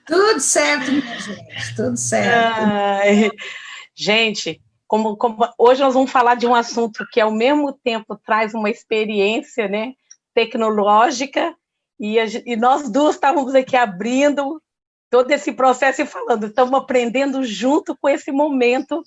Tudo certo, minha gente, tudo certo. Ai, gente, hoje nós vamos falar de um assunto que, ao mesmo tempo, traz uma experiência, né, tecnológica, e nós duas estávamos aqui abrindo todo esse processo e falando, estamos aprendendo junto com esse momento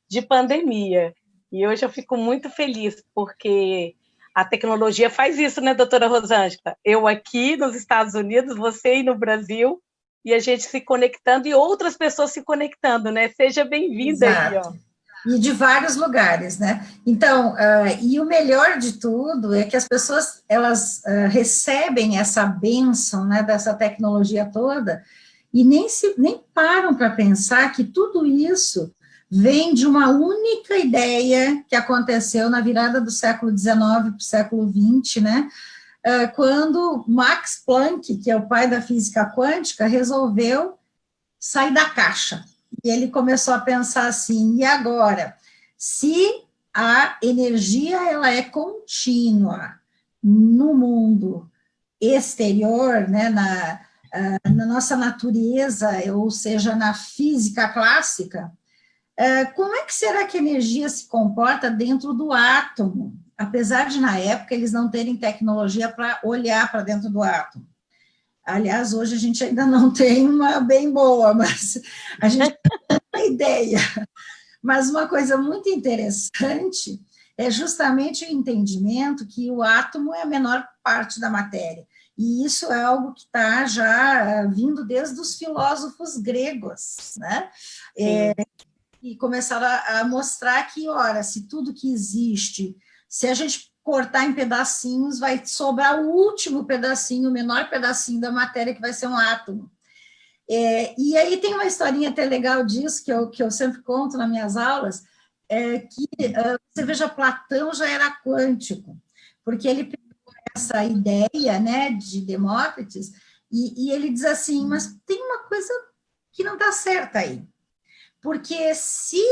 de pandemia. E hoje eu fico muito feliz, porque a tecnologia faz isso, né, doutora Rosângela? Eu aqui nos Estados Unidos, você aí no Brasil, e a gente se conectando e outras pessoas se conectando, né? Seja bem-vinda aí, ó. Exato. E de vários lugares, né? Então, e o melhor de tudo é que as pessoas, elas recebem essa bênção, né, dessa tecnologia toda, e nem param para pensar que tudo isso vem de uma única ideia que aconteceu na virada do século XIX para o século XX, né? Quando Max Planck, que é o pai da física quântica, resolveu sair da caixa. E ele começou a pensar assim, e agora? Se a energia ela é contínua no mundo exterior, né, na nossa natureza, ou seja, na física clássica, como é que será que a energia se comporta dentro do átomo? Apesar de, na época, eles não terem tecnologia para olhar para dentro do átomo. Aliás, hoje a gente ainda não tem uma bem boa, mas a gente tem uma ideia. Mas uma coisa muito interessante é justamente o entendimento que o átomo é a menor parte da matéria. E isso é algo que está já vindo desde os filósofos gregos, né? E começaram a mostrar que, ora, se tudo que existe, se a gente cortar em pedacinhos, vai sobrar o último pedacinho, o menor pedacinho da matéria, que vai ser um átomo. E aí tem uma historinha até legal disso, que eu sempre conto nas minhas aulas, que você veja, Platão já era quântico, porque ele pegou essa ideia, né, de Demócritos, e ele diz assim, mas tem uma coisa que não está certa aí, porque se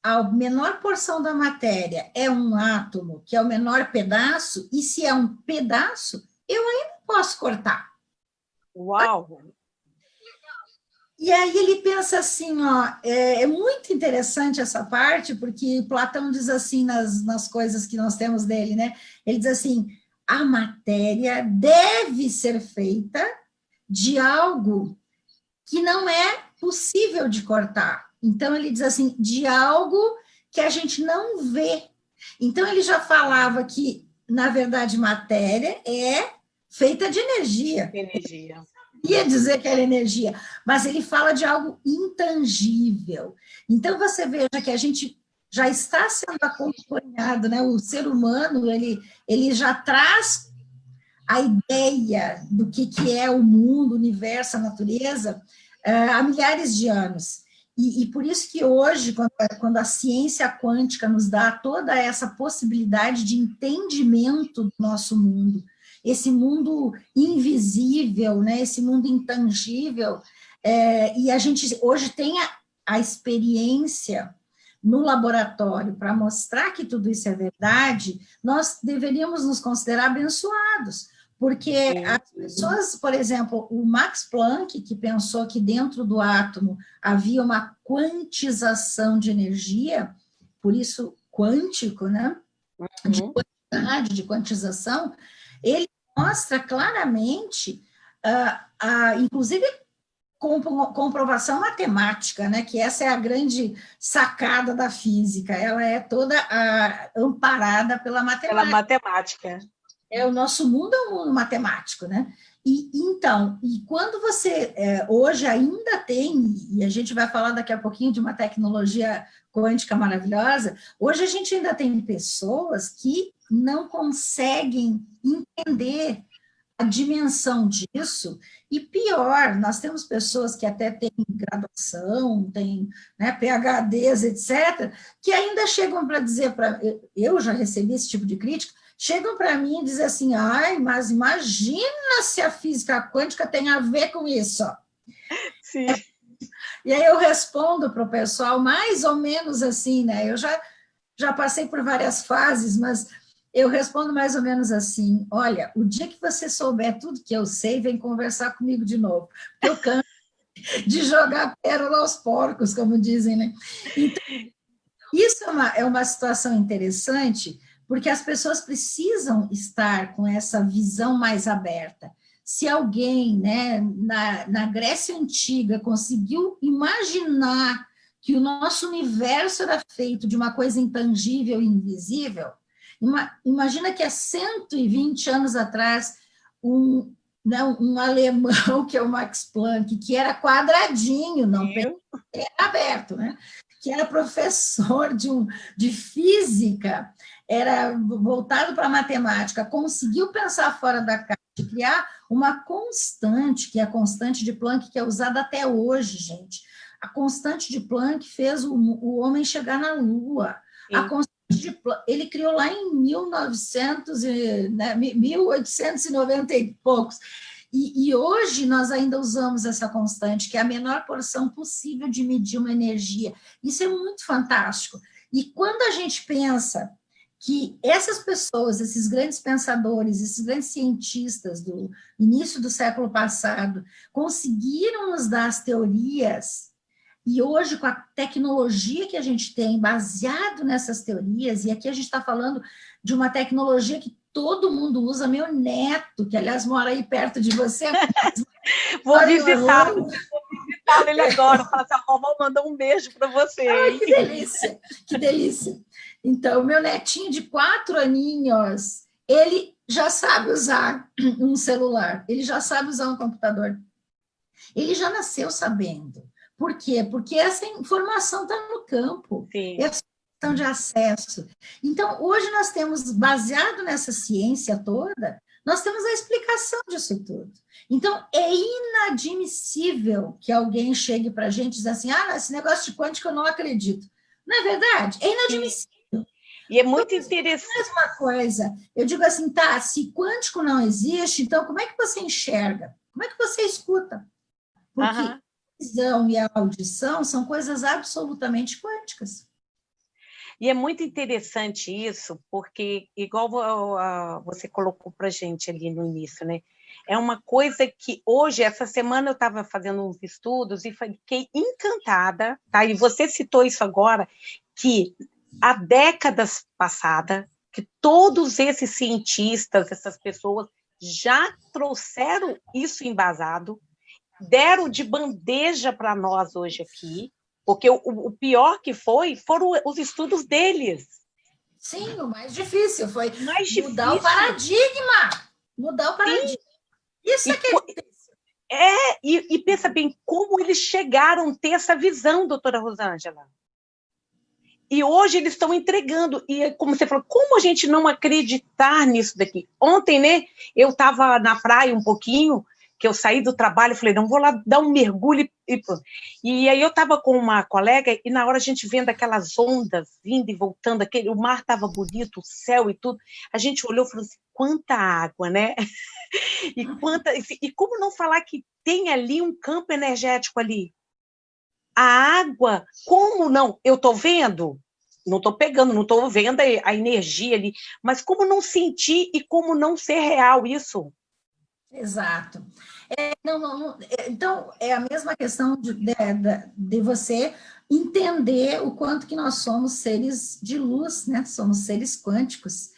a menor porção da matéria é um átomo, que é o menor pedaço, e se é um pedaço, eu ainda posso cortar. Uau! E aí ele pensa assim, ó, é muito interessante essa parte, porque Platão diz assim nas coisas que nós temos dele, né? Ele diz assim, a matéria deve ser feita de algo que não é possível de cortar. Então, ele diz assim, de algo que a gente não vê. Então, ele já falava que, na verdade, matéria é feita de energia. Energia. Ia dizer que era energia, mas ele fala de algo intangível. Então, você veja que a gente já está sendo acompanhado, né? O ser humano, ele já traz a ideia do que é o mundo, o universo, a natureza, há milhares de anos. E por isso que hoje, quando a ciência quântica nos dá toda essa possibilidade de entendimento do nosso mundo, esse mundo invisível, né, esse mundo intangível, e a gente hoje tem a experiência no laboratório para mostrar que tudo isso é verdade, nós deveríamos nos considerar abençoados, porque as pessoas, por exemplo, o Max Planck, que pensou que dentro do átomo havia uma quantização de energia, por isso quântico, né? De quantidade, de quantização, ele mostra claramente, inclusive comprovação matemática, né? Que essa é a grande sacada da física, ela é toda amparada pela matemática. Pela matemática. O nosso mundo é um mundo matemático, né? Então, quando você hoje ainda tem, e a gente vai falar daqui a pouquinho de uma tecnologia quântica maravilhosa, hoje a gente ainda tem pessoas que não conseguem entender a dimensão disso, e pior, nós temos pessoas que até têm graduação, têm, né, PhDs, etc., que ainda chegam para dizer, eu já recebi esse tipo de crítica, chegam para mim e dizem assim, ai, mas imagina se a física quântica tem a ver com isso. Sim. E aí eu respondo para o pessoal mais ou menos assim, né? Eu já passei por várias fases, mas eu respondo mais ou menos assim, olha, o dia que você souber tudo que eu sei, vem conversar comigo de novo, porque eu canso. de jogar pérola aos porcos, como dizem, né? Então, isso é uma situação interessante, porque as pessoas precisam estar com essa visão mais aberta. Se alguém, né, na Grécia Antiga conseguiu imaginar que o nosso universo era feito de uma coisa intangível e invisível, imagina que há 120 anos atrás, um alemão, que é o Max Planck, que era quadradinho, não era aberto, né? Que era professor de física, era voltado para a matemática, conseguiu pensar fora da caixa e criar uma constante, que é a constante de Planck, que é usada até hoje, gente. A constante de Planck fez o homem chegar na Lua. A constante de Planck, ele criou lá em 1890 e poucos. E hoje nós ainda usamos essa constante, que é a menor porção possível de medir uma energia. Isso é muito fantástico. E quando a gente pensa que essas pessoas, esses grandes pensadores, esses grandes cientistas do início do século passado, conseguiram nos dar as teorias, e hoje, com a tecnologia que a gente tem, baseado nessas teorias, e aqui a gente está falando de uma tecnologia que todo mundo usa, meu neto, que aliás mora aí perto de você. Vou visitá-lo ele agora, falar assim, a vovó mandou um beijo para você. Ai, que delícia, que delícia. Então, meu netinho de 4 aninhos, ele já sabe usar um celular, ele já sabe usar um computador. Ele já nasceu sabendo. Por quê? Porque essa informação está no campo, essa questão de acesso. Então, hoje nós temos, baseado nessa ciência toda, nós temos a explicação disso tudo. Então, é inadmissível que alguém chegue para a gente e diz assim, esse negócio de quântico eu não acredito. Não é verdade? É inadmissível. Sim. E é muito interessante. A mesma coisa. Eu digo assim, tá, se quântico não existe, então como é que você enxerga? Como é que você escuta? Porque a visão e a audição são coisas absolutamente quânticas. E é muito interessante isso, porque, igual você colocou para a gente ali no início, né? É uma coisa que hoje, essa semana, eu estava fazendo uns estudos e fiquei encantada, tá? E você citou isso agora, que há décadas passadas, que todos esses cientistas, essas pessoas, já trouxeram isso embasado, deram de bandeja para nós hoje aqui, porque o pior que foram os estudos deles. Sim, o mais difícil foi mudar o paradigma. Mudar o paradigma. Sim. Isso é que é difícil. E pensa bem, como eles chegaram a ter essa visão, doutora Rosângela. E hoje eles estão entregando. E como você falou, como a gente não acreditar nisso daqui? Ontem, né, eu estava na praia um pouquinho, que eu saí do trabalho, falei, não, vou lá dar um mergulho. E aí eu estava com uma colega, e na hora a gente vendo aquelas ondas vindo e voltando, o mar estava bonito, o céu e tudo, a gente olhou e falou assim, quanta água, né? E como não falar que tem ali um campo energético ali? A água, como não? Eu estou vendo? Não estou pegando, não estou vendo a energia ali, mas como não sentir e como não ser real isso? Exato. Então, é a mesma questão de você entender o quanto que nós somos seres de luz, né? Somos seres quânticos.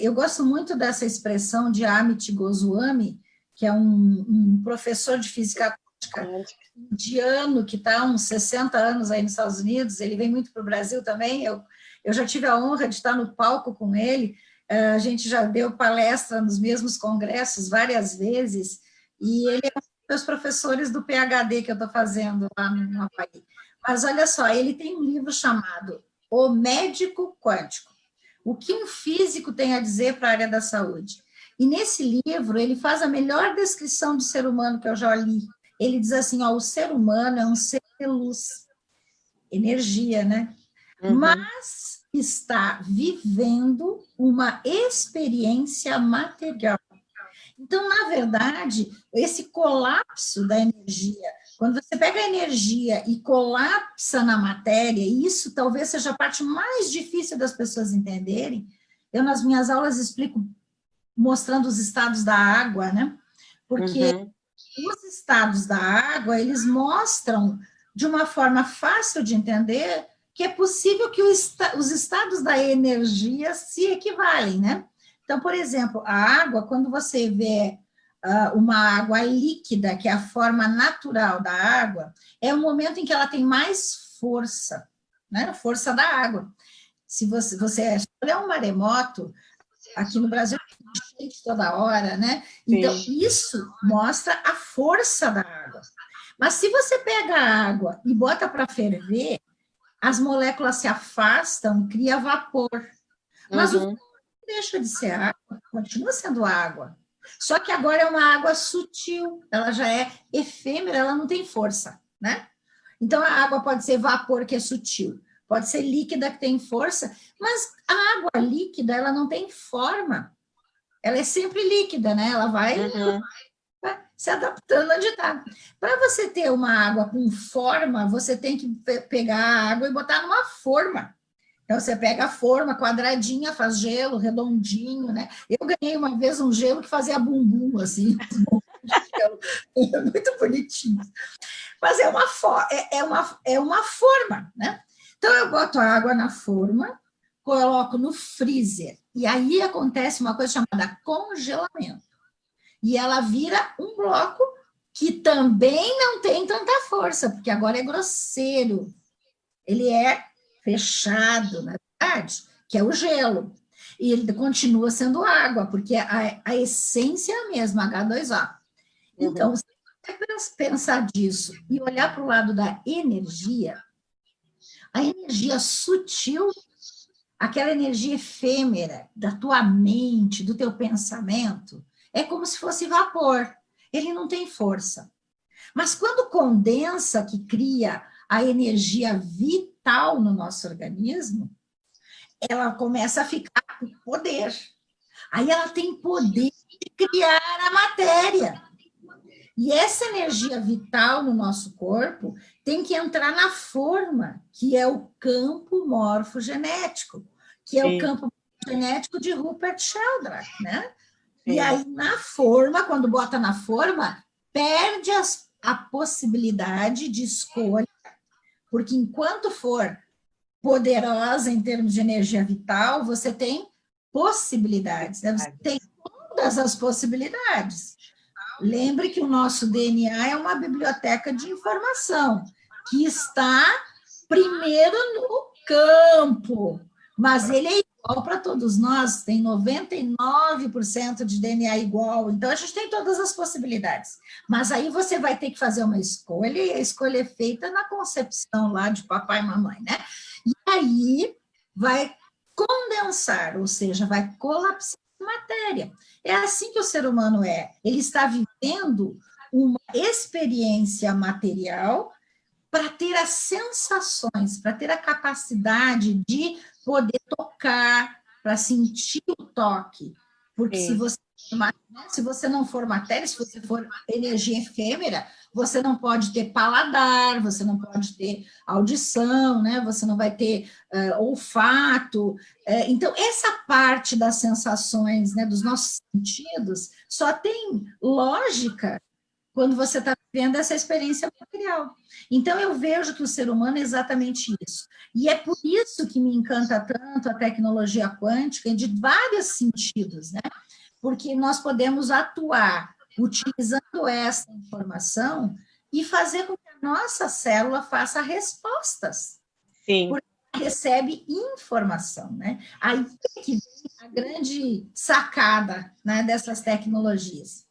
Eu gosto muito dessa expressão de Amit Goswami, que é um professor de física quântica indiano, que está há uns 60 anos aí nos Estados Unidos, ele vem muito para o Brasil também, eu já tive a honra de estar no palco com ele, a gente já deu palestra nos mesmos congressos várias vezes, e ele é um dos meus professores do PhD que eu estou fazendo lá no Havaí. Mas olha só, ele tem um livro chamado O Médico Quântico, o que um físico tem a dizer para a área da saúde. E nesse livro ele faz a melhor descrição do ser humano que eu já li. Ele diz assim, o ser humano é um ser de luz, energia, né? Uhum. Mas está vivendo uma experiência material. Então, na verdade, esse colapso da energia, quando você pega a energia e colapsa na matéria, isso talvez seja a parte mais difícil das pessoas entenderem. Eu, nas minhas aulas, explico mostrando os estados da água, né? Porque os estados da água, eles mostram de uma forma fácil de entender que é possível que os estados da energia se equivalem, né? Então, por exemplo, a água, quando você vê uma água líquida, que é a forma natural da água, é o momento em que ela tem mais força, né? Força da água. Se você olhar um maremoto, aqui no Brasil, gente toda hora, né? Então, isso mostra a força da água. Mas se você pega a água e bota para ferver, as moléculas se afastam, cria vapor. Mas o vapor não deixa de ser água, continua sendo água. Só que agora é uma água sutil, ela já é efêmera, ela não tem força, né? Então, a água pode ser vapor, que é sutil, pode ser líquida, que tem força, mas a água líquida, ela não tem forma. Ela é sempre líquida, né? Ela vai se adaptando onde está. Para você ter uma água com forma, você tem que pegar a água e botar numa forma. Então, você pega a forma quadradinha, faz gelo, redondinho, né? Eu ganhei uma vez um gelo que fazia bumbum, assim, muito bonitinho. Mas é uma forma, né? Então, eu boto a água na forma, coloco no freezer, e aí acontece uma coisa chamada congelamento. E ela vira um bloco que também não tem tanta força, porque agora é grosseiro. Ele é fechado, na verdade, que é o gelo. E ele continua sendo água, porque a essência é a mesma, H2O. Então, se você pensar disso e olhar para o lado da energia, a energia sutil, aquela energia efêmera da tua mente, do teu pensamento, é como se fosse vapor. Ele não tem força. Mas quando condensa, que cria a energia vital no nosso organismo, ela começa a ficar com poder. Aí ela tem poder de criar a matéria. E essa energia vital no nosso corpo tem que entrar na forma, que é o campo morfogenético, que é o campo genético de Rupert Sheldrake, né? E aí, na forma, quando bota na forma, perde a possibilidade de escolha, porque enquanto for poderosa em termos de energia vital, você tem possibilidades, né? Você tem todas as possibilidades. Lembre que o nosso DNA é uma biblioteca de informação, que está primeiro no campo, mas ele é igual para todos nós, tem 99% de DNA igual, então a gente tem todas as possibilidades. Mas aí você vai ter que fazer uma escolha, e a escolha é feita na concepção lá de papai e mamãe, né? E aí vai condensar, ou seja, vai colapsar a matéria. É assim que o ser humano é. Ele está vivendo uma experiência material para ter as sensações, para ter a capacidade de poder tocar, para sentir o toque. Porque se você não for matéria, se você for energia efêmera, você não pode ter paladar, você não pode ter audição, né? Você não vai ter olfato. Então, essa parte das sensações, né, dos nossos sentidos, só tem lógica quando você está vivendo essa experiência material. Então, eu vejo que o ser humano é exatamente isso. E é por isso que me encanta tanto a tecnologia quântica, de vários sentidos, né? Porque nós podemos atuar utilizando essa informação e fazer com que a nossa célula faça respostas. Sim. Porque recebe informação, né? Aí é que vem a grande sacada, né, dessas tecnologias.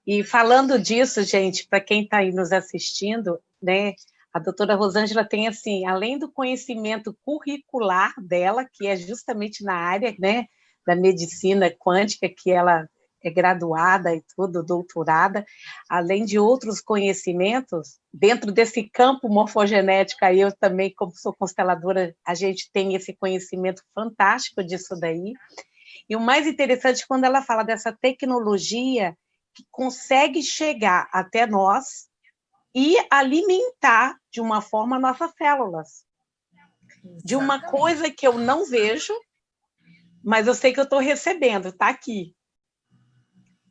E falando disso, gente, para quem está aí nos assistindo, né, a doutora Rosângela tem, assim, além do conhecimento curricular dela, que é justamente na área, né, da medicina quântica, que ela é graduada e tudo, doutorada, além de outros conhecimentos, dentro desse campo morfogenético, aí eu também, como sou consteladora, a gente tem esse conhecimento fantástico disso daí. E o mais interessante, quando ela fala dessa tecnologia que consegue chegar até nós e alimentar de uma forma nossas células. Exatamente. De uma coisa que eu não vejo, mas eu sei que eu estou recebendo, está aqui.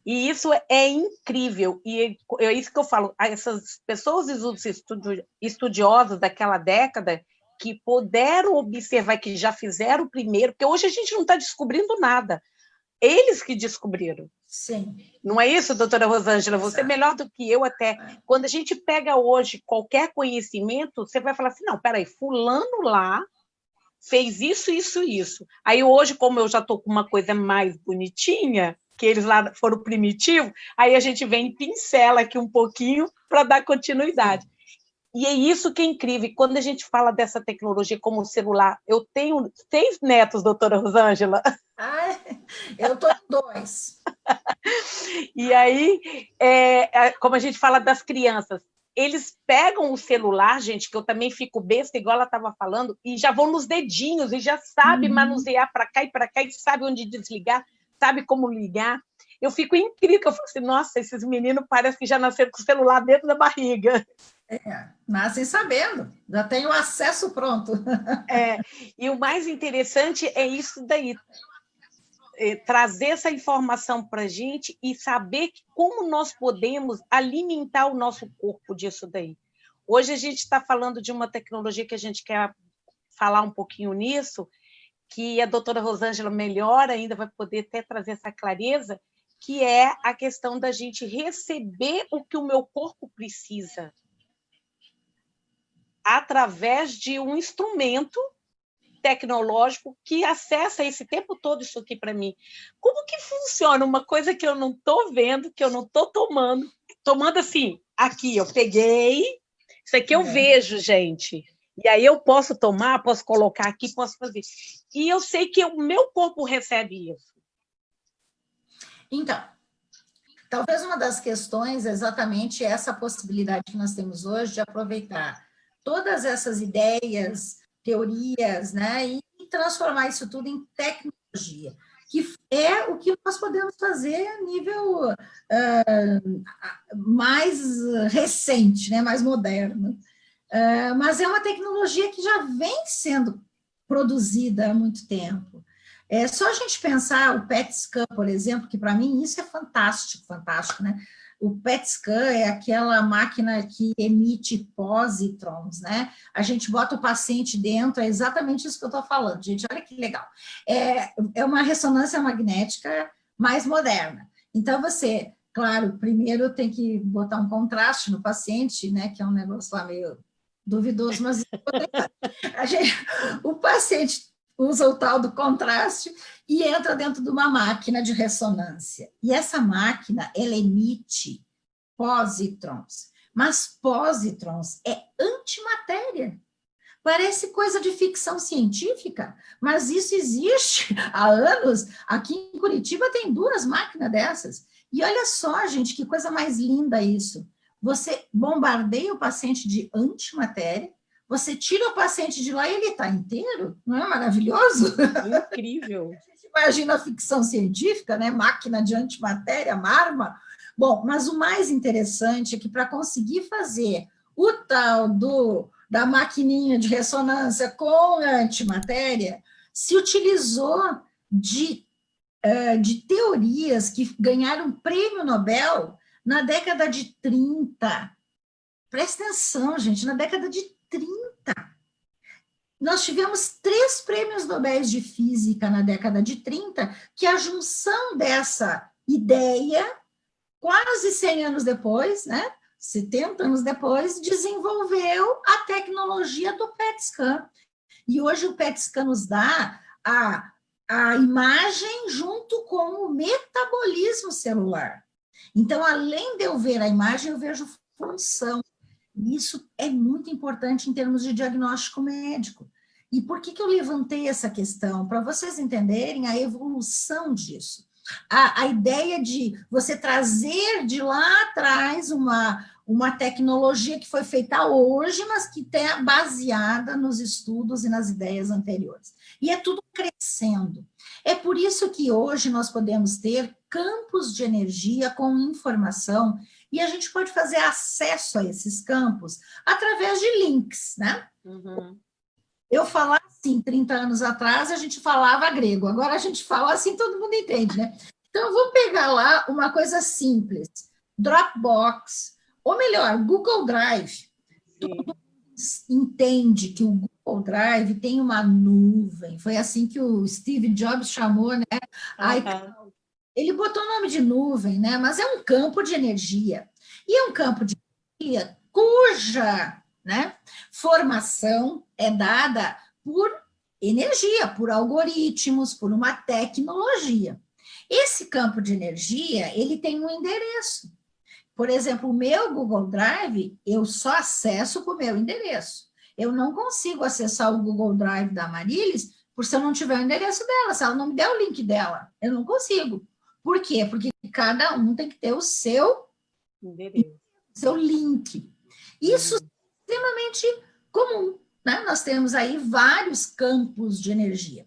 E isso é incrível, e é isso que eu falo, essas pessoas estudiosas daquela década que puderam observar, que já fizeram o primeiro, porque hoje a gente não está descobrindo nada, eles que descobriram. Sim. Não é isso, doutora Rosângela? Você é melhor do que eu até. Quando a gente pega hoje qualquer conhecimento, você vai falar assim, não, peraí, fulano lá fez isso, isso, isso. Aí hoje, como eu já estou com uma coisa mais bonitinha, que eles lá foram primitivos, aí a gente vem e pincela aqui um pouquinho para dar continuidade. E é isso que é incrível. Quando a gente fala dessa tecnologia como o celular, eu tenho 6 netos, doutora Rosângela. Eu estou em 2. E aí, como a gente fala das crianças, eles pegam o celular, gente, que eu também fico besta, igual ela estava falando, e já vão nos dedinhos, e já sabe manusear para cá, e sabe onde desligar, sabe como ligar. Eu fico incrível, eu falo assim, nossa, esses meninos parecem que já nasceram com o celular dentro da barriga. Nascem sabendo, já tem o acesso pronto. E o mais interessante é isso daí, trazer essa informação para a gente e saber como nós podemos alimentar o nosso corpo disso daí. Hoje a gente está falando de uma tecnologia que a gente quer falar um pouquinho nisso, que a doutora Rosângela melhor ainda vai poder até trazer essa clareza, que é a questão da gente receber o que o meu corpo precisa através de um instrumento tecnológico que acessa esse tempo todo isso aqui para mim. Como que funciona uma coisa que eu não estou vendo, que eu não estou tomando assim, aqui, eu peguei, isso aqui eu vejo, gente, e aí eu posso tomar, posso colocar aqui, posso fazer. E eu sei que o meu corpo recebe isso. Então, talvez uma das questões é exatamente essa possibilidade que nós temos hoje de aproveitar todas essas ideias, teorias, né, e transformar isso tudo em tecnologia, que é o que nós podemos fazer a nível mais recente, né, mais moderno. Mas é uma tecnologia que já vem sendo produzida há muito tempo. É só a gente pensar o PET scan, por exemplo, que para mim isso é fantástico, fantástico, né? O PET scan é aquela máquina que emite pósitrons, né? A gente bota o paciente dentro, é exatamente isso que eu estou falando, gente, olha que legal. É uma ressonância magnética mais moderna. Então, você, claro, primeiro tem que botar um contraste no paciente, né? Que é um negócio lá meio duvidoso, mas o paciente usa o tal do contraste e entra dentro de uma máquina de ressonância. E essa máquina, ela emite pósitrons, mas pósitrons é antimatéria. Parece coisa de ficção científica, mas isso existe há anos. Aqui em Curitiba tem 2 máquinas dessas. E olha só, gente, que coisa mais linda isso. Você bombardeia o paciente de antimatéria, você tira o paciente de lá e ele está inteiro, não é maravilhoso? Incrível. A gente imagina a ficção científica, né? Máquina de antimatéria, marma. Bom, mas o mais interessante é que para conseguir fazer o tal da maquininha de ressonância com antimatéria, se utilizou de teorias que ganharam prêmio Nobel na década de 30. Presta atenção, gente, na década de 30. Nós tivemos 3 prêmios Nobel de Física na década de 30, que a junção dessa ideia, quase 100 anos depois, né, 70 anos depois, desenvolveu a tecnologia do PET scan. E hoje o PET scan nos dá a imagem junto com o metabolismo celular. Então, além de eu ver a imagem, eu vejo função. Isso é muito importante em termos de diagnóstico médico. E por que eu levantei essa questão? Para vocês entenderem a evolução disso. A ideia de você trazer de lá atrás uma tecnologia que foi feita hoje, mas que está baseada nos estudos e nas ideias anteriores. E é tudo crescendo. É por isso que hoje nós podemos ter campos de energia com informação e a gente pode fazer acesso a esses campos através de links, né? Eu falava assim, 30 anos atrás, a gente falava grego, agora a gente fala assim, todo mundo entende, né? Então, vamos pegar lá uma coisa simples, Dropbox, ou melhor, Google Drive. Sim. Entende que o Google Drive tem uma nuvem, foi assim que o Steve Jobs chamou, né? Ele botou o nome de nuvem, né? Mas é um campo de energia. E é um campo de energia cuja, né, formação é dada por energia, por algoritmos, por uma tecnologia. Esse campo de energia, ele tem um endereço. Por exemplo, o meu Google Drive, eu só acesso com o meu endereço. Eu não consigo acessar o Google Drive da Marilis por se eu não tiver o endereço dela, se ela não me der o link dela. Eu não consigo. Por quê? Porque cada um tem que ter o seu endereço, seu link. Isso é extremamente comum, né? Nós temos aí vários campos de energia.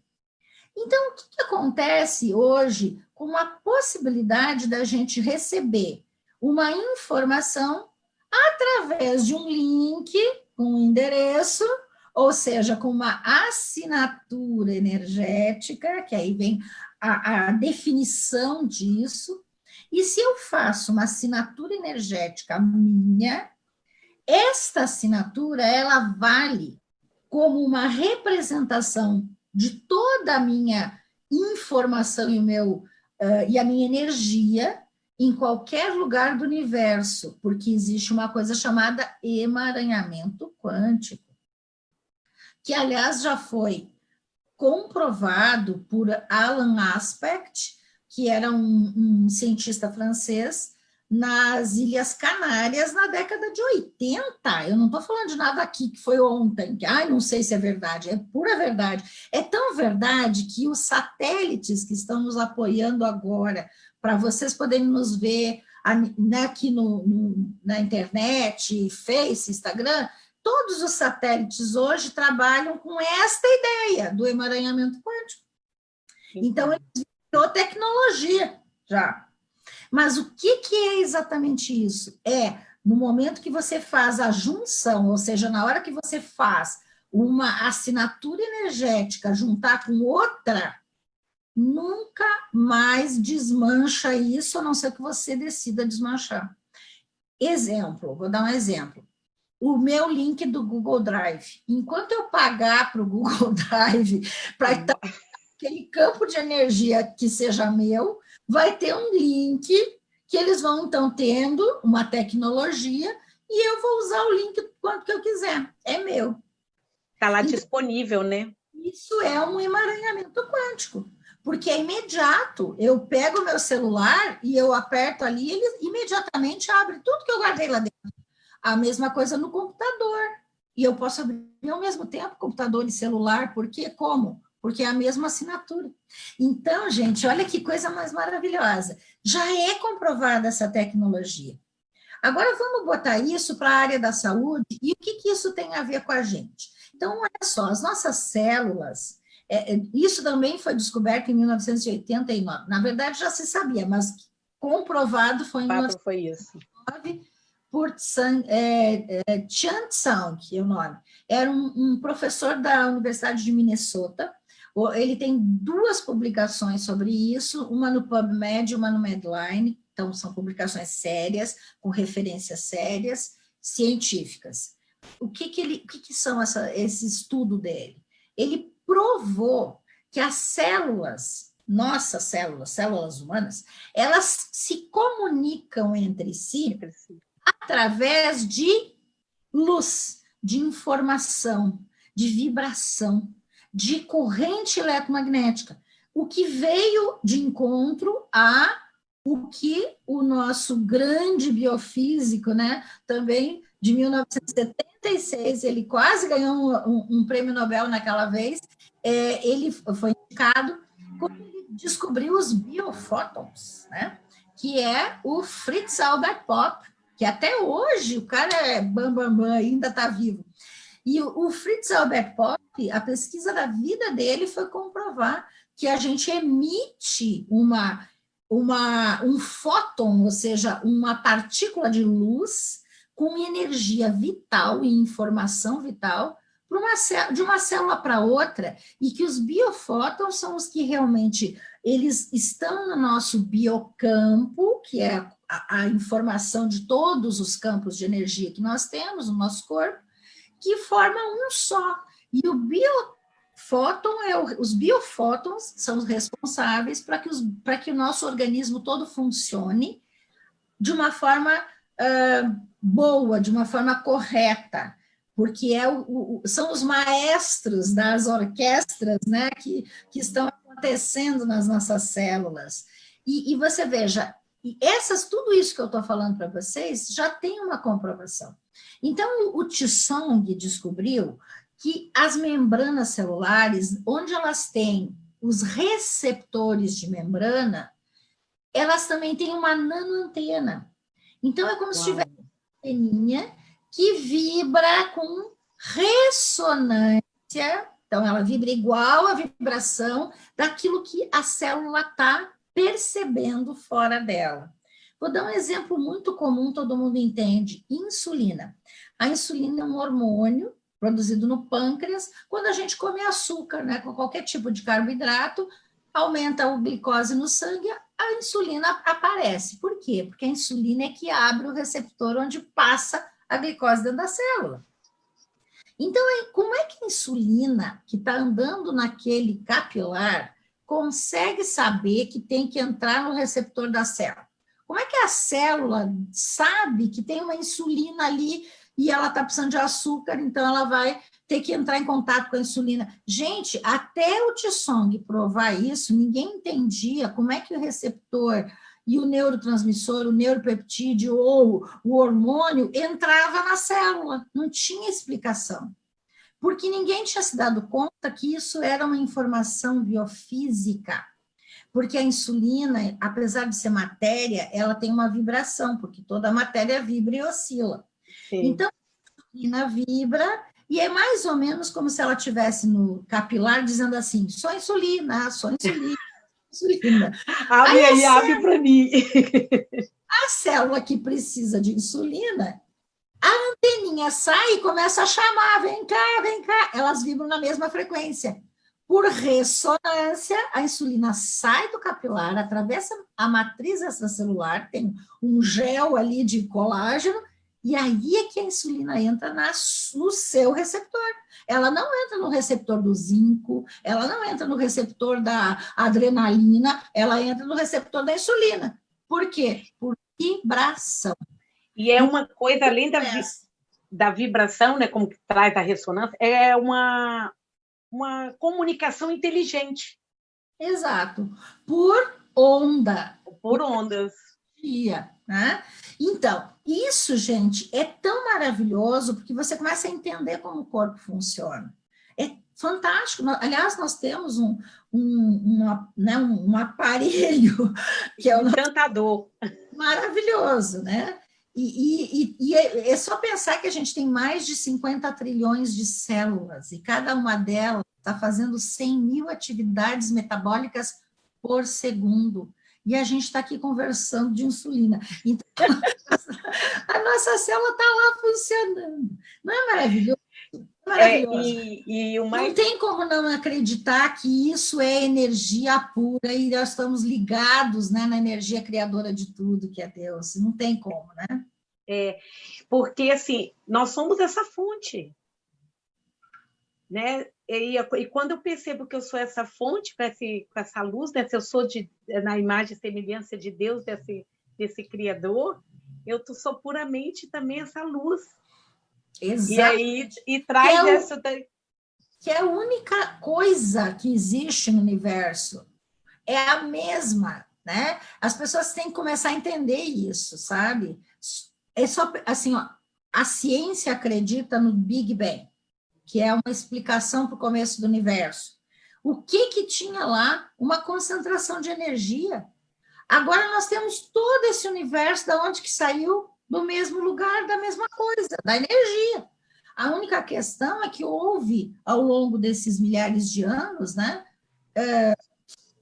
Então, o que acontece hoje com a possibilidade da gente receber uma informação através de um link, um endereço, ou seja, com uma assinatura energética, que aí vem a definição disso, e se eu faço uma assinatura energética minha, esta assinatura, ela vale como uma representação de toda a minha informação e a minha energia em qualquer lugar do universo, porque existe uma coisa chamada emaranhamento quântico, que, aliás, já foi comprovado por Alan Aspect, que era um cientista francês, nas Ilhas Canárias, na década de 80. Eu não estou falando de nada aqui que foi ontem, que não sei se é verdade, é pura verdade. É tão verdade que os satélites que estão nos apoiando agora, para vocês poderem nos ver né, aqui na internet, Face, Instagram, todos os satélites hoje trabalham com esta ideia do emaranhamento quântico. Então, eles virou tecnologia já. Mas o que é exatamente isso? É no momento que você faz a junção, ou seja, na hora que você faz uma assinatura energética juntar com outra, nunca mais desmancha isso, a não ser que você decida desmanchar. Exemplo, vou dar um exemplo. O meu link do Google Drive. Enquanto eu pagar para o Google Drive para estar aquele campo de energia que seja meu, vai ter um link que eles vão, então, tendo uma tecnologia e eu vou usar o link quanto que eu quiser. É meu. Está lá então, disponível, né? Isso é um emaranhamento quântico, porque é imediato. Eu pego o meu celular e eu aperto ali, ele imediatamente abre tudo que eu guardei lá dentro. A mesma coisa no computador. E eu posso abrir ao mesmo tempo computador e celular, porque como? Porque é a mesma assinatura. Então, gente, olha que coisa mais maravilhosa. Já é comprovada essa tecnologia. Agora, vamos botar isso para a área da saúde e o que isso tem a ver com a gente? Então, olha só, as nossas células, isso também foi descoberto em 1989. Na verdade, já se sabia, mas comprovado foi em 1989 por Chan Tsang, que é o nome. Era um professor da Universidade de Minnesota. Ele tem 2 publicações sobre isso, uma no PubMed e uma no Medline. Então, são publicações sérias, com referências sérias, científicas. O que são esse estudo dele? Ele provou que as células, nossas células humanas, elas se comunicam entre si através de luz, de informação, de vibração, de corrente eletromagnética, o que veio de encontro a o que o nosso grande biofísico, né, também de 1976, ele quase ganhou um prêmio Nobel naquela vez, ele foi indicado quando ele descobriu os biofótons, né, que é o Fritz Albert Popp, que até hoje o cara é bam, ainda está vivo. E o Fritz Albert Popp, a pesquisa da vida dele foi comprovar que a gente emite um fóton, ou seja, uma partícula de luz com energia vital e informação vital de uma célula para outra, e que os biofótons são os que realmente eles estão no nosso biocampo, que é a informação de todos os campos de energia que nós temos no nosso corpo, que formam um só. E o biofóton, os biofótons são os responsáveis para que o nosso organismo todo funcione de uma forma boa, de uma forma correta, porque são os maestros das orquestras, né, que estão acontecendo nas nossas células. E você veja, tudo isso que eu estou falando para vocês já tem uma comprovação. Então, o Tsong descobriu que as membranas celulares, onde elas têm os receptores de membrana, elas também têm uma nanoantena. Então, é como se tivesse uma anteninha que vibra com ressonância. Então, ela vibra igual a vibração daquilo que a célula está percebendo fora dela. Vou dar um exemplo muito comum, todo mundo entende: insulina. A insulina é um hormônio produzido no pâncreas. Quando a gente come açúcar, né, com qualquer tipo de carboidrato, aumenta a glicose no sangue, a insulina aparece. Por quê? Porque a insulina é que abre o receptor onde passa a glicose dentro da célula. Então, como é que a insulina, que está andando naquele capilar, consegue saber que tem que entrar no receptor da célula? Como é que a célula sabe que tem uma insulina ali e ela está precisando de açúcar, então ela vai ter que entrar em contato com a insulina? Gente, até o Tsong provar isso, ninguém entendia como é que o receptor e o neurotransmissor, o neuropeptídeo ou o hormônio entrava na célula. Não tinha explicação. Porque ninguém tinha se dado conta que isso era uma informação biofísica. Porque a insulina, apesar de ser matéria, ela tem uma vibração, porque toda a matéria vibra e oscila. Sim. Então, a insulina vibra, e é mais ou menos como se ela estivesse no capilar dizendo assim: só insulina, só insulina, insulina. Abre aí, abre para mim. A célula que precisa de insulina, a anteninha sai e começa a chamar: vem cá, vem cá. Elas vibram na mesma frequência. Por ressonância, a insulina sai do capilar, atravessa a matriz extracelular, tem um gel ali de colágeno, e aí é que a insulina entra no seu receptor. Ela não entra no receptor do zinco, ela não entra no receptor da adrenalina, ela entra no receptor da insulina. Por quê? Por vibração. E é uma coisa, além da vibração, né, como que traz a ressonância, é uma comunicação inteligente. Exato. Por onda. Por ondas. Né? Então, isso, gente, é tão maravilhoso, porque você começa a entender como o corpo funciona. É fantástico. Aliás, nós temos um aparelho que é o encantador. Maravilhoso, né? E é só pensar que a gente tem mais de 50 trilhões de células, e cada uma delas está fazendo 100 mil atividades metabólicas por segundo. E a gente está aqui conversando de insulina. Então, a nossa célula está lá funcionando. Não é maravilhoso? Maravilhoso. Não tem como não acreditar que isso é energia pura e nós estamos ligados, né, na energia criadora de tudo, que é Deus. Não tem como, né? Porque, assim, nós somos essa fonte, né? E quando eu percebo que eu sou essa fonte, com essa luz, né? Se eu sou na imagem e semelhança de Deus, desse Criador, eu sou puramente também essa luz. Exato. E aí traz essa... Que é a única coisa que existe no universo. É a mesma, né? As pessoas têm que começar a entender isso, sabe? É só, assim, ó, a ciência acredita no Big Bang, que é uma explicação para o começo do universo. O que tinha lá? Uma concentração de energia. Agora nós temos todo esse universo, da onde que saiu? Do mesmo lugar, da mesma coisa, da energia. A única questão é que houve, ao longo desses milhares de anos, né,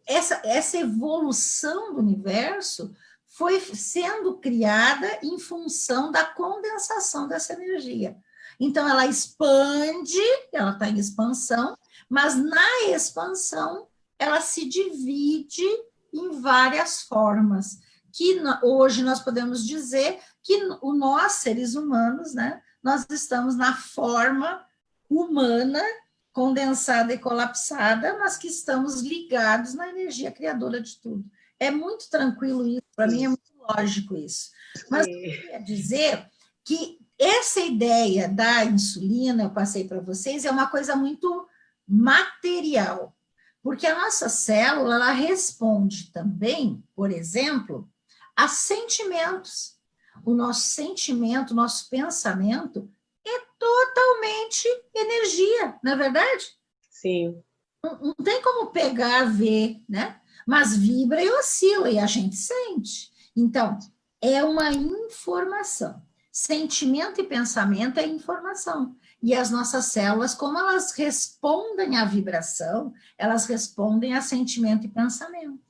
essa evolução do universo foi sendo criada em função da condensação dessa energia. Então, ela expande, ela está em expansão, mas na expansão, ela se divide em várias formas, que hoje nós podemos dizer que nós, seres humanos, né, nós estamos na forma humana, condensada e colapsada, mas que estamos ligados na energia criadora de tudo. É muito tranquilo isso, para mim é muito lógico isso. Mas eu queria dizer que essa ideia da insulina, eu passei para vocês, é uma coisa muito material, porque a nossa célula, ela responde também, por exemplo, a sentimentos. O nosso sentimento, o nosso pensamento é totalmente energia, não é verdade? Sim. Não tem como pegar, ver, né? Mas vibra e oscila, e a gente sente. Então, é uma informação. Sentimento e pensamento é informação. E as nossas células, como elas respondem à vibração, elas respondem a sentimento e pensamento.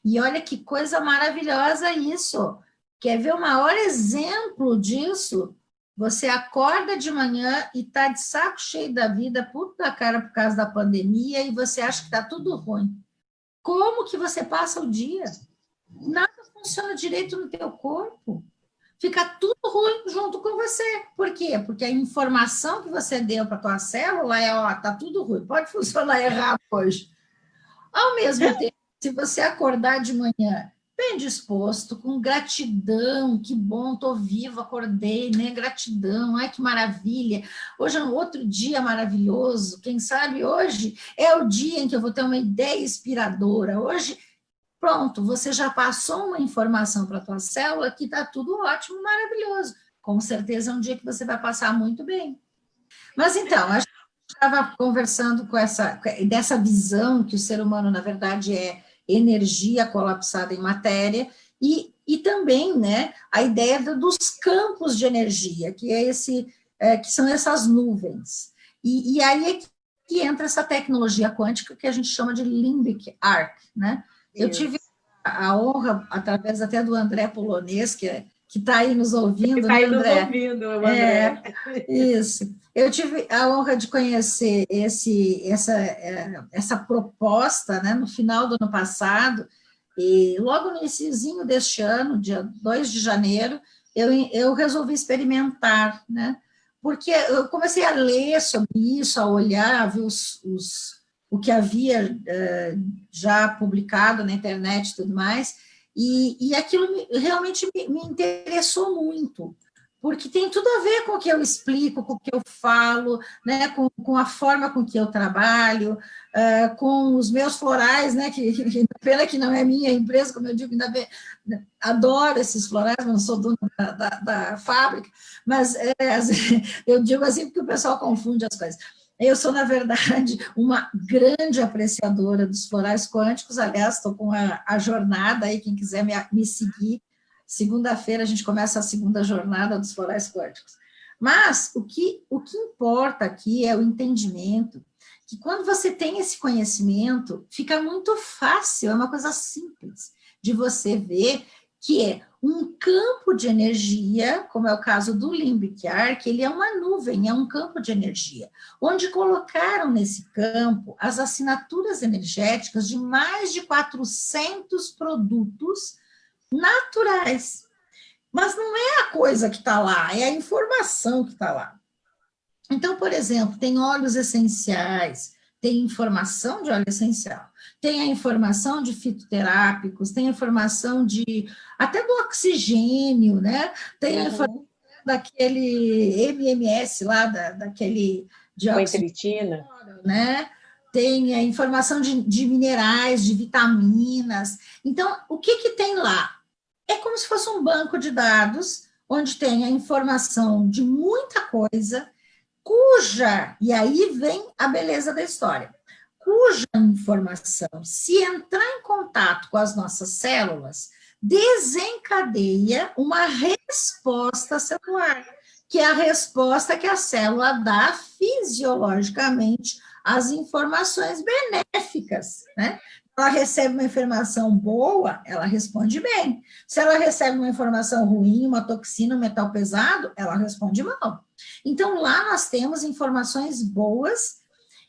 E olha que coisa maravilhosa isso. Quer ver o maior exemplo disso? Você acorda de manhã e está de saco cheio da vida, puta da cara por causa da pandemia, e você acha que está tudo ruim. Como que você passa o dia? Nada funciona direito no teu corpo. Fica tudo ruim junto com você. Por quê? Porque a informação que você deu para a tua célula é, ó, tá tudo ruim, pode funcionar errado hoje. Ao mesmo tempo, se você acordar de manhã bem disposto, com gratidão, que bom, estou vivo, acordei, né? Gratidão, ai que maravilha. Hoje é um outro dia maravilhoso. Quem sabe hoje é o dia em que eu vou ter uma ideia inspiradora. Hoje, pronto, você já passou uma informação para a tua célula que está tudo ótimo, maravilhoso. Com certeza é um dia que você vai passar muito bem. Mas então, a gente estava conversando dessa visão que o ser humano, na verdade, é energia colapsada em matéria, e também, né, a ideia dos campos de energia, que que são essas nuvens. E aí é que entra essa tecnologia quântica que a gente chama de Limbic Arc, né? Eu tive a honra, através até do André Polonês, que está aí nos ouvindo, né, André? Nos ouvindo, André. Isso. Eu tive a honra de conhecer essa proposta, né, no final do ano passado, e logo no iniciozinho deste ano, dia 2 de janeiro, eu resolvi experimentar, né, porque eu comecei a ler sobre isso, a olhar, a ver o que havia já publicado na internet e tudo mais, e aquilo realmente me interessou muito, porque tem tudo a ver com o que eu explico, com o que eu falo, né, com a forma com que eu trabalho, com os meus florais, né, que pena que não é minha empresa, como eu digo, ainda bem, adoro esses florais, mas não sou dona da fábrica, mas eu digo assim porque o pessoal confunde as coisas. Eu sou, na verdade, uma grande apreciadora dos florais quânticos, aliás, estou com a jornada aí, quem quiser me seguir, segunda-feira a gente começa a segunda jornada dos florais quânticos. Mas o que importa aqui é o entendimento, que quando você tem esse conhecimento, fica muito fácil, é uma coisa simples de você ver que é um campo de energia, como é o caso do Limbic Arc, ele é uma nuvem, é um campo de energia, onde colocaram nesse campo as assinaturas energéticas de mais de 400 produtos naturais. Mas não é a coisa que está lá, é a informação que está lá. Então, por exemplo, tem óleos essenciais, tem informação de óleo essencial, tem a informação de fitoterápicos, tem a informação até do oxigênio, né? Tem a informação daquele MMS lá, daquele dióxido de cloro, né? Tem a informação de minerais, de vitaminas. Então, o que tem lá? É como se fosse um banco de dados, onde tem a informação de muita coisa, e aí vem a beleza da história, cuja informação, se entrar em contato com as nossas células, desencadeia uma resposta celular, que é a resposta que a célula dá fisiologicamente às informações benéficas, né? ela recebe uma informação boa, ela responde bem. Se ela recebe uma informação ruim, uma toxina, um metal pesado, ela responde mal. Então, lá nós temos informações boas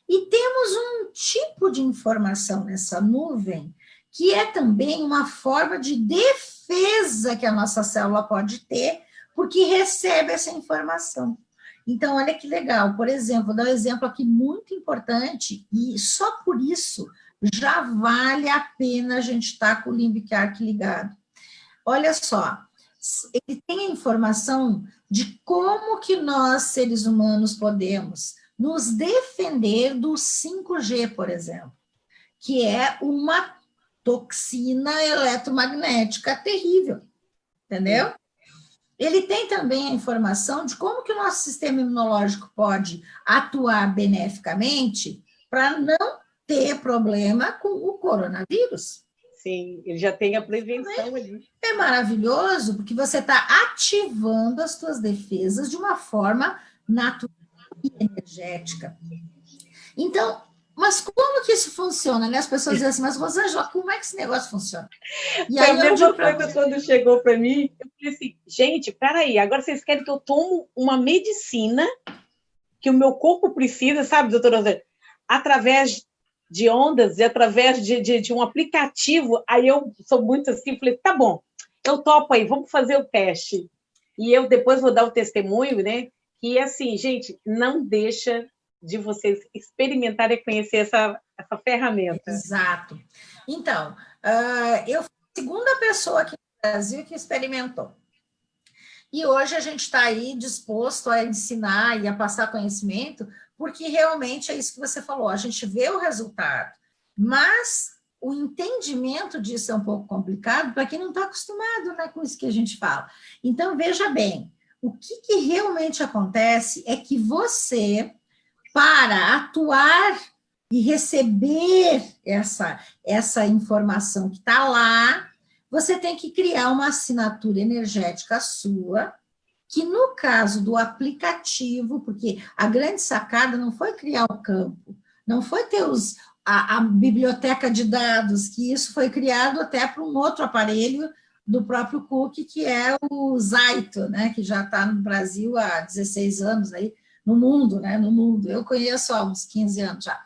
e temos um tipo de informação nessa nuvem que é também uma forma de defesa que a nossa célula pode ter, porque recebe essa informação. Então, olha que legal. Por exemplo, vou dar um exemplo aqui muito importante, e só por isso já vale a pena a gente estar com o Limbic Arc ligado. Olha só, ele tem a informação de como que nós, seres humanos, podemos nos defender do 5G, por exemplo, que é uma toxina eletromagnética terrível, entendeu? Ele tem também a informação de como que o nosso sistema imunológico pode atuar beneficamente para não ter problema com o coronavírus. Sim, ele já tem a prevenção ali. É maravilhoso, porque você está ativando as suas defesas de uma forma natural e energética. Então, mas como que isso funciona, né? As pessoas dizem assim, mas Rosângela, como é que esse negócio funciona? E aí a mesma coisa quando chegou para mim, eu falei assim, gente, peraí, agora vocês querem que eu tome uma medicina que o meu corpo precisa, sabe, doutora Rosângela? Através de ondas e através de um aplicativo, aí eu sou muito assim, falei, tá bom, eu topo aí, vamos fazer o teste. E eu depois vou dar o testemunho, né? Que assim, gente, não deixa de vocês experimentarem e conhecer essa ferramenta. Exato. Então, eu fui a segunda pessoa aqui no Brasil que experimentou. E hoje a gente está aí disposto a ensinar e a passar conhecimento, porque realmente é isso que você falou, a gente vê o resultado, mas o entendimento disso é um pouco complicado para quem não está acostumado, né, com isso que a gente fala. Então, veja bem, o que realmente acontece é que você, para atuar e receber essa informação que está lá, você tem que criar uma assinatura energética sua, que no caso do aplicativo, porque a grande sacada não foi criar o campo, não foi ter a biblioteca de dados, que isso foi criado até para um outro aparelho do próprio Cook, que é o Zaito, né, que já está no Brasil há 16 anos, aí, no mundo, né, no mundo. Eu conheço há uns 15 anos já.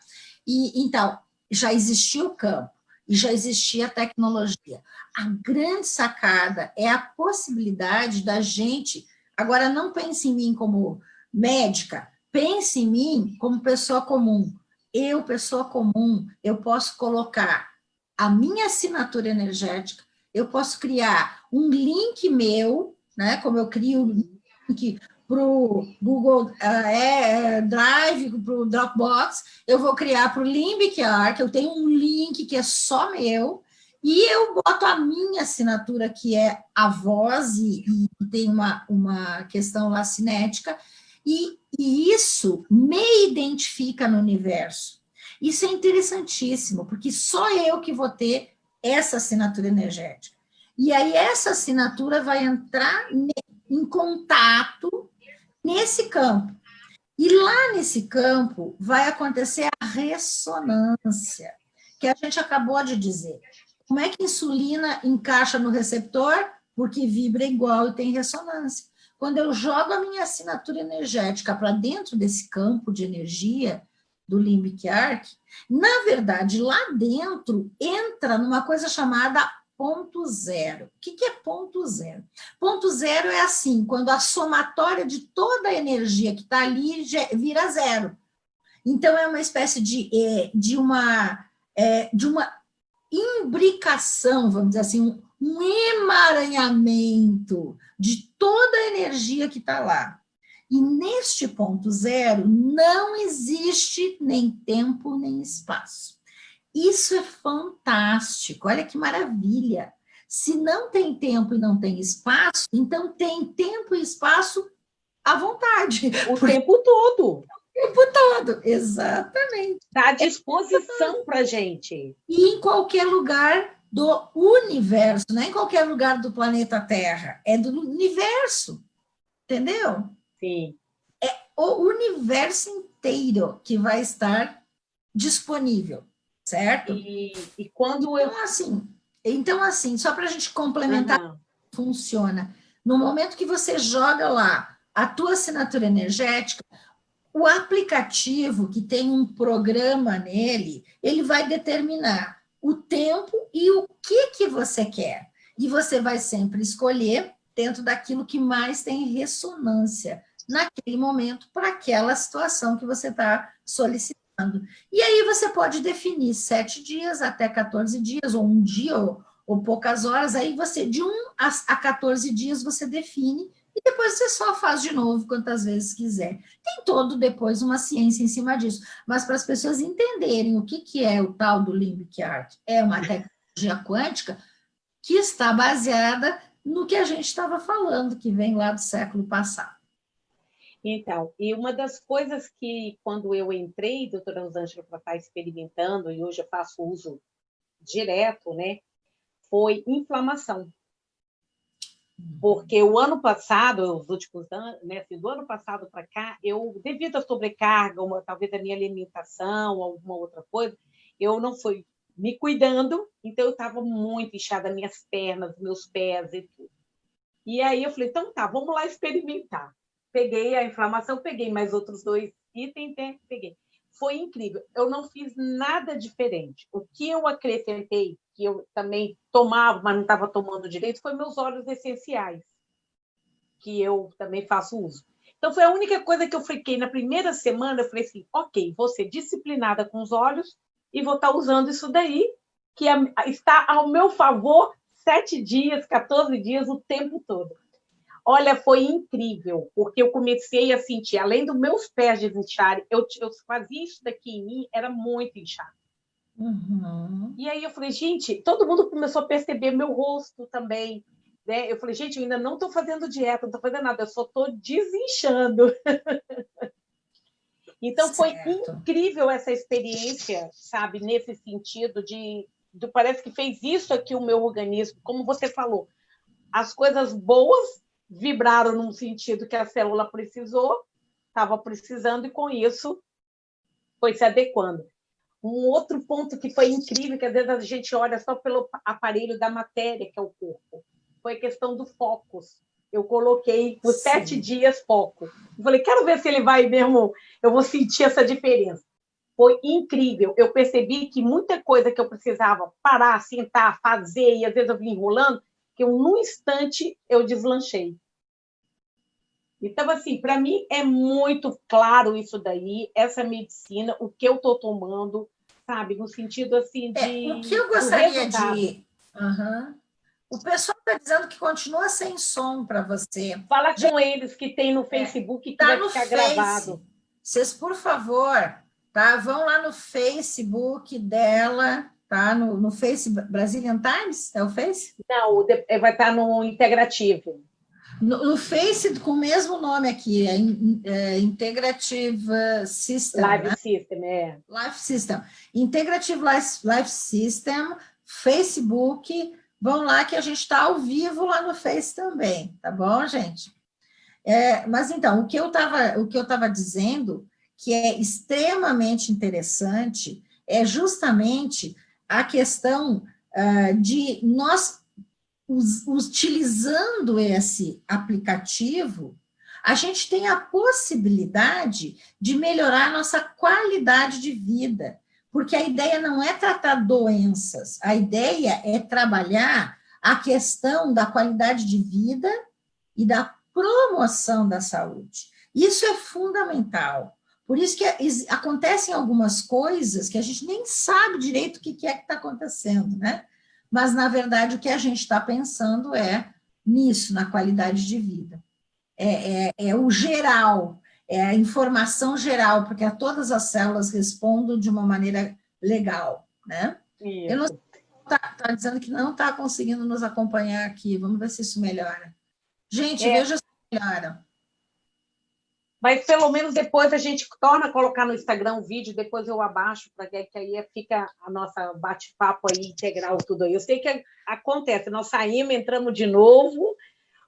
E, então, já existia o campo, e já existia a tecnologia. A grande sacada é a possibilidade da gente... Agora, não pense em mim como médica, pense em mim como pessoa comum. Eu, pessoa comum, eu posso colocar a minha assinatura energética, eu posso criar um link meu, né, como eu crio um link para o Google Drive, para o Dropbox, eu vou criar para o Limbic Arc, eu tenho um link que é só meu, e eu boto a minha assinatura, que é a voz, e tem uma questão lá cinética, e isso me identifica no universo. Isso é interessantíssimo, porque só eu que vou ter essa assinatura energética. E aí essa assinatura vai entrar em contato nesse campo. E lá nesse campo vai acontecer a ressonância, que a gente acabou de dizer. Como é que a insulina encaixa no receptor? Porque vibra igual e tem ressonância. Quando eu jogo a minha assinatura energética para dentro desse campo de energia do Limbic Arc, na verdade, lá dentro entra numa coisa chamada ponto zero. O que é ponto zero? Ponto zero é assim, quando a somatória de toda a energia que está ali vira zero. Então, é uma espécie de uma imbricação, vamos dizer assim, um emaranhamento de toda a energia que está lá. E neste ponto zero não existe nem tempo nem espaço. Isso é fantástico, olha que maravilha. Se não tem tempo e não tem espaço, então tem tempo e espaço à vontade. O tempo todo. O tempo todo, exatamente. Está à disposição para a gente. E em qualquer lugar do universo, não é em qualquer lugar do planeta Terra, é do universo, entendeu? Sim. É o universo inteiro que vai estar disponível, certo? E quando Então, assim, só para a gente complementar, funciona. No momento que você joga lá a tua assinatura energética, o aplicativo que tem um programa nele, ele vai determinar o tempo e o que você quer. E você vai sempre escolher dentro daquilo que mais tem ressonância naquele momento para aquela situação que você está solicitando. E aí você pode definir 7 dias até 14 dias, ou um dia, ou poucas horas, aí você, de 1 a 14 dias, você define, e depois você só faz de novo quantas vezes quiser. Tem todo depois uma ciência em cima disso, mas para as pessoas entenderem o que é o tal do Limbic Art, é uma tecnologia quântica que está baseada no que a gente estava falando, que vem lá do século passado. Então, e uma das coisas que, quando eu entrei, doutora Rosângela, para estar experimentando, e hoje eu faço uso direto, né, foi inflamação. Porque o ano passado, os últimos anos, né, assim, do ano passado para cá, eu, devido à sobrecarga, talvez a minha alimentação, alguma outra coisa, eu não fui me cuidando, então eu estava muito inchada, minhas pernas, meus pés e tudo. E aí eu falei, então tá, vamos lá experimentar. Peguei a inflamação, peguei mais outros 2 itens, peguei. Foi incrível. Eu não fiz nada diferente. O que eu acrescentei, que eu também tomava, mas não estava tomando direito, foi meus óleos essenciais, que eu também faço uso. Então, foi a única coisa que eu fiquei na primeira semana, eu falei assim, ok, vou ser disciplinada com os óleos e vou estar usando isso daí, que está ao meu favor 7 dias, 14 dias, o tempo todo. Olha, foi incrível, porque eu comecei a sentir, além dos meus pés desincharem, eu fazia isso daqui em mim, era muito inchado. Uhum. E aí eu falei, gente, todo mundo começou a perceber meu rosto também, né? Eu falei, gente, eu ainda não estou fazendo dieta, não estou fazendo nada, eu só estou desinchando. Então, foi incrível essa experiência, sabe, nesse sentido parece que fez isso aqui o meu organismo, como você falou, as coisas boas vibraram num sentido que a célula precisou, estava precisando, e com isso foi se adequando. Um outro ponto que foi incrível, que às vezes a gente olha só pelo aparelho da matéria, que é o corpo, foi a questão do focus. Eu coloquei por 7 dias foco. Eu falei, quero ver se ele vai mesmo, eu vou sentir essa diferença. Foi incrível. Eu percebi que muita coisa que eu precisava parar, sentar, fazer, e às vezes eu vim enrolando, que num instante eu deslanchei. Então, assim, para mim é muito claro isso daí, essa medicina, o que eu estou tomando, sabe? No sentido, assim, o que eu gostaria de... Uhum. O pessoal está dizendo que continua sem som para você. Fala com eles que tem no Facebook, que vai ficar gravado. Vocês, por favor, tá? Vão lá no Facebook dela, tá? No Face Brazilian Times, é o Face? Não, vai estar no Integrativo. No Face, com o mesmo nome aqui, Integrative System. Live né? System, é. Life System. Integrative Life System, Facebook, vão lá que a gente está ao vivo lá no Face também, tá bom, gente? Mas então, o que eu estava dizendo, que é extremamente interessante, é justamente a questão de nós, utilizando esse aplicativo, a gente tem a possibilidade de melhorar a nossa qualidade de vida, porque a ideia não é tratar doenças, a ideia é trabalhar a questão da qualidade de vida e da promoção da saúde. Isso é fundamental. Por isso que acontecem algumas coisas que a gente nem sabe direito o que é que está acontecendo, né? Mas, na verdade, o que a gente está pensando é nisso, na qualidade de vida. É o geral, é a informação geral, porque todas as células respondam de uma maneira legal, né? Isso. Eu não sei, está dizendo que não está conseguindo nos acompanhar aqui, vamos ver se isso melhora. Gente, veja se melhora. Mas pelo menos depois a gente torna a colocar no Instagram o vídeo, depois eu abaixo, para que aí fica a nossa bate-papo aí, integral, tudo aí. Eu sei que acontece, nós saímos, entramos de novo,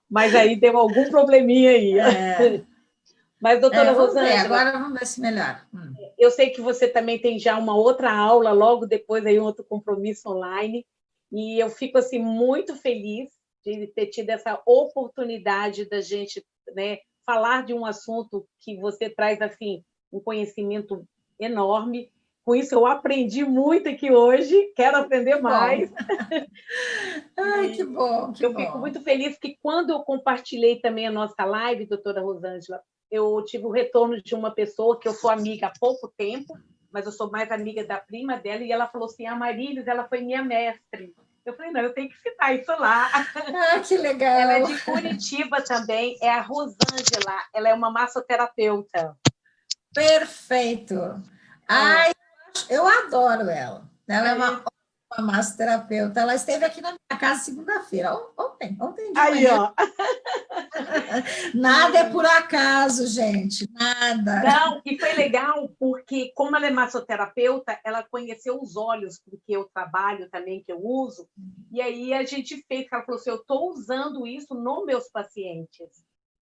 mas aí deu algum probleminha aí. Mas, doutora Vamos ver, Rosângela, agora vamos ver se melhor. eu sei que você também tem já uma outra aula, logo depois aí um outro compromisso online, e eu fico assim muito feliz de ter tido essa oportunidade da gente, né, falar de um assunto que você traz assim um conhecimento enorme. Com isso eu aprendi muito aqui hoje, quero aprender mais. Ai, que bom, que Eu fico bom. muito feliz que quando eu compartilhei também a nossa live, doutora Rosângela, eu tive o retorno de uma pessoa que eu sou amiga há pouco tempo, mas eu sou mais amiga da prima dela, e ela falou assim, a Marílis, ela foi minha mestre. Eu falei, não, eu tenho que citar isso lá. Ah, que Ela é legal. de Curitiba também, é a Rosângela, ela é uma massoterapeuta. Perfeito. É, Ai, eu adoro ela. Ela é uma é. ótima massoterapeuta. Ela esteve aqui na minha casa segunda-feira, ontem de Aí, manhã. ó. Nada é por acaso, gente, nada. Não, e foi legal porque, como ela é massoterapeuta, ela conheceu os olhos com que eu trabalho também, que eu uso, e aí a gente fez, ela falou assim, eu estou usando isso nos meus pacientes.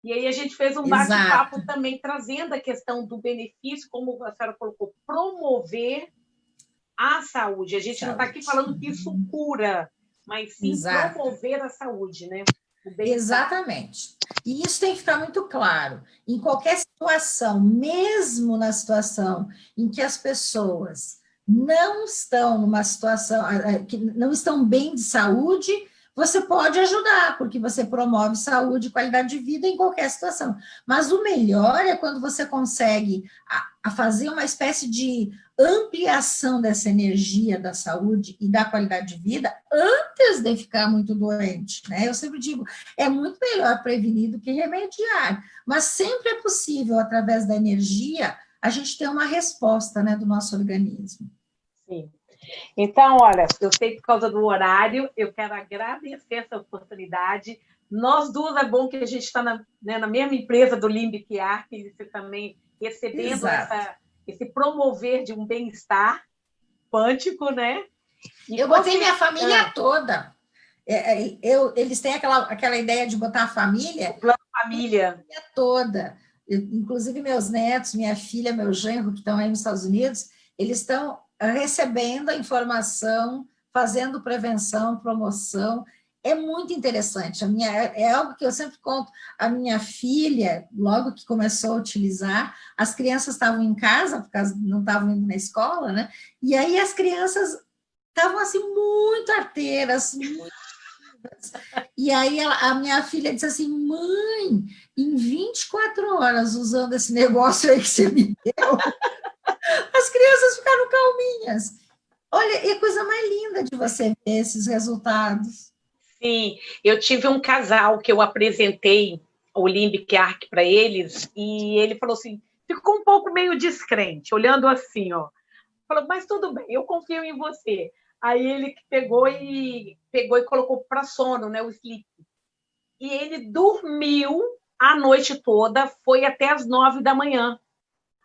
E aí a gente fez um Exato, bate-papo também, trazendo a questão do benefício, como a senhora colocou, promover a saúde. A gente não está aqui saúde. falando que isso cura, mas sim Exato. promover a saúde, né? O bem-estar. Exatamente. E isso tem que ficar muito claro. Em qualquer situação, mesmo na situação em que as pessoas não estão numa situação, que não estão bem de saúde, você pode ajudar, porque você promove saúde e qualidade de vida em qualquer situação. Mas o melhor é quando você consegue a fazer uma espécie de ampliação dessa energia da saúde e da qualidade de vida antes de ficar muito doente, né? Eu sempre digo, é muito melhor prevenir do que remediar, mas sempre é possível, através da energia, a gente ter uma resposta, né, do nosso organismo. Sim. Então, olha, eu sei por causa do horário, eu quero agradecer essa oportunidade. Nós duas é bom que a gente está na mesma empresa do Limbic Arc, e você também recebendo Exato. esse promover de um bem-estar quântico, né? E Eu botei minha família toda. Eles têm aquela ideia de botar a o família, plano família. toda. Inclusive, meus netos, minha filha, meu genro, que estão aí nos Estados Unidos, eles estão recebendo a informação, fazendo prevenção, promoção. É muito interessante. É algo que eu sempre conto. A minha filha, logo que começou a utilizar, as crianças estavam em casa, porque não estavam indo na escola, né? E aí as crianças estavam assim muito arteiras, muito. E aí a minha filha disse assim, mãe, em 24 horas usando esse negócio aí que você me deu, as crianças ficaram calminhas. Olha, é a coisa mais linda de você ver esses resultados. Sim, eu tive um casal que eu apresentei o Limbic Arc para eles, e ele falou assim, ficou um pouco meio descrente, olhando assim, ó. Falou, mas tudo bem, eu confio em você. Aí ele pegou e colocou para sono, né, o sleep. E ele dormiu a noite toda, foi até as 9 da manhã.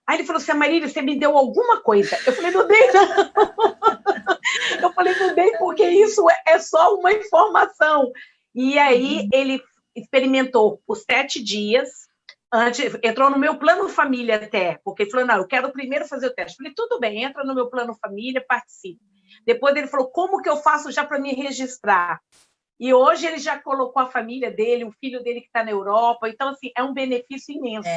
Aí ele falou assim, Marília, você me deu alguma coisa? Eu falei, não dei não. Eu falei, não dei porque isso é só uma informação. E aí ele experimentou por 7 dias, antes, entrou no meu plano família até, porque ele falou, não, eu quero primeiro fazer o teste. Eu falei, tudo bem, entra no meu plano família, participe. Depois ele falou, como que eu faço já para me registrar? E hoje ele já colocou a família dele, o filho dele que está na Europa, então, assim, é um benefício imenso.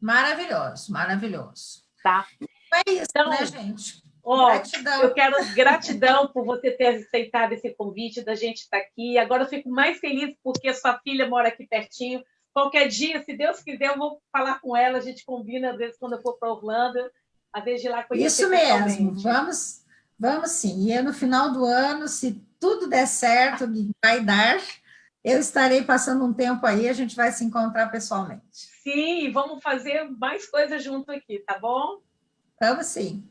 Maravilhoso, maravilhoso. Tá? É isso, Então, né, gente? ó, eu Gratidão. quero gratidão por você ter aceitado esse convite da gente estar aqui. Agora eu fico mais feliz porque a sua filha mora aqui pertinho. Qualquer dia, se Deus quiser, eu vou falar com ela. A gente combina, às vezes, quando eu for para Orlando, às vezes de lá conhecer Isso mesmo, pessoalmente. vamos sim. E no final do ano, se tudo der certo, e vai dar, eu estarei passando um tempo aí, a gente vai se encontrar pessoalmente. Sim, vamos fazer mais coisas junto aqui, tá bom? Vamos sim.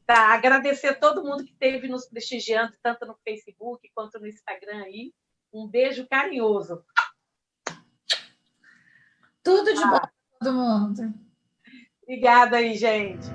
Tá, agradecer a todo mundo que esteve nos prestigiando, tanto no Facebook quanto no Instagram aí. Um beijo carinhoso. Tudo de bom para todo mundo. Obrigada aí, gente.